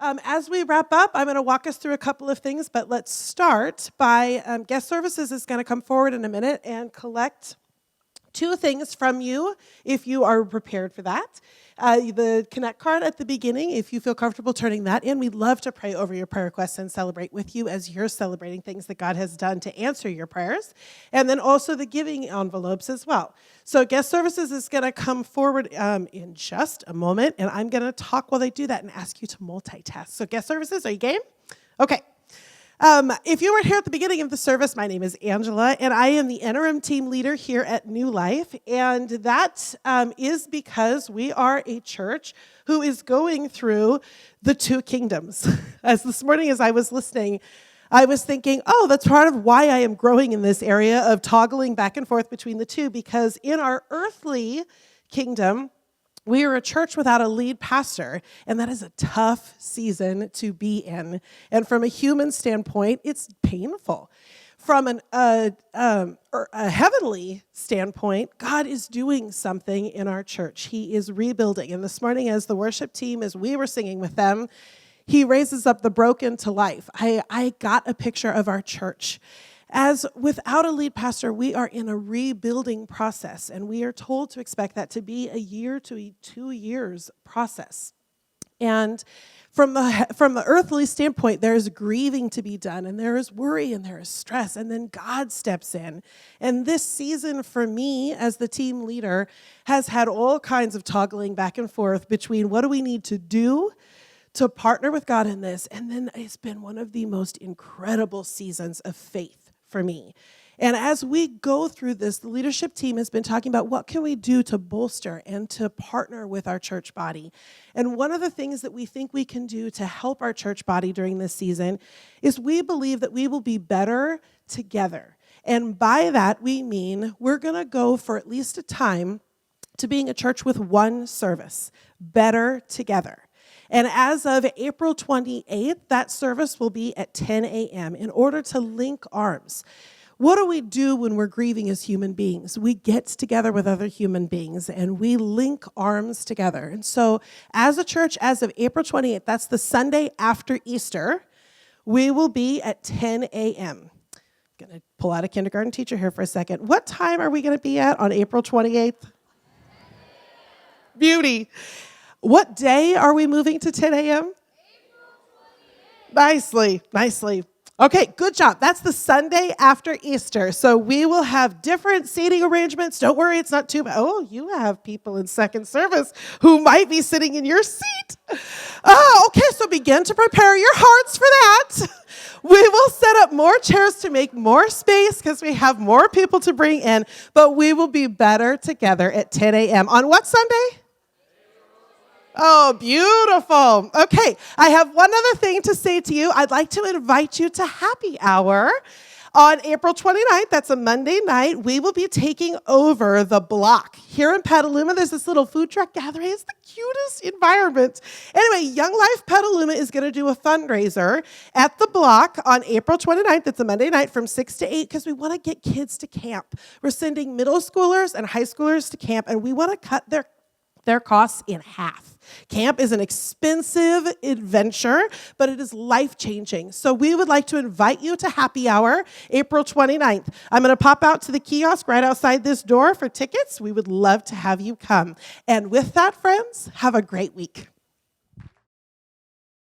As we wrap up, I'm going to walk us through a couple of things, but let's start by guest services is going to come forward in a minute and collect two things from you if you are prepared for that. The Connect card at the beginning, if you feel comfortable turning that in, we'd love to pray over your prayer requests and celebrate with you as you're celebrating things that God has done to answer your prayers. And then also the giving envelopes as well. So guest services is going to come forward in just a moment, and I'm going to talk while they do that and ask you to multitask. So guest services, are you game? Okay. If you weren't here at the beginning of the service, my name is Angela, and I am the interim team leader here at New Life, and that is because we are a church who is going through the two kingdoms. As this morning, as I was listening, I was thinking, oh, that's part of why I am growing in this area of toggling back and forth between the two, because in our earthly kingdom, we are a church without a lead pastor, and that is a tough season to be in. And from a human standpoint, it's painful. From a heavenly standpoint, God is doing something in our church. He is rebuilding. And this morning, as the worship team, as we were singing with them, He raises up the broken to life. I got a picture of our church. As without a lead pastor, we are in a rebuilding process, and we are told to expect that to be a year to 2 years process. And from the earthly standpoint, there is grieving to be done, and there is worry, and there is stress, and then God steps in. And this season for me, as the team leader, has had all kinds of toggling back and forth between what do we need to do to partner with God in this, and then it's been one of the most incredible seasons of faith for me. And as we go through this, the leadership team has been talking about what can we do to bolster and to partner with our church body. And one of the things that we think we can do to help our church body during this season is we believe that we will be better together. And by that, we mean we're going to go for at least a time to being a church with one service, better together. And as of April 28th, that service will be at 10 a.m. in order to link arms. What do we do when we're grieving as human beings? We get together with other human beings and we link arms together. And so as a church, as of April 28th, that's the Sunday after Easter, we will be at 10 a.m. I'm going to pull out a kindergarten teacher here for a second. What time are we going to be at on April 28th? Beauty. What day are we moving to 10 a.m.? Nicely. Okay, good job. That's the Sunday after Easter. So we will have different seating arrangements. Don't worry, it's not too bad. Oh, you have people in second service who might be sitting in your seat. Oh, okay, so begin to prepare your hearts for that. We will set up more chairs to make more space because we have more people to bring in, but we will be better together at 10 a.m. On what Sunday? Oh, beautiful. Okay, I have one other thing to say to you. I'd like to invite you to happy hour on April 29th. That's a Monday night. We will be taking over the block. Here in Petaluma, there's this little food truck gathering. It's the cutest environment. Anyway, Young Life Petaluma is going to do a fundraiser at the block on April 29th. It's a Monday night from 6 to 8 because we want to get kids to camp. We're sending middle schoolers and high schoolers to camp, and we want to cut their costs in half. Camp is an expensive adventure, but it is life-changing. So we would like to invite you to happy hour, April 29th. I'm going to pop out to the kiosk right outside this door for tickets. We would love to have you come. And with that, friends, have a great week.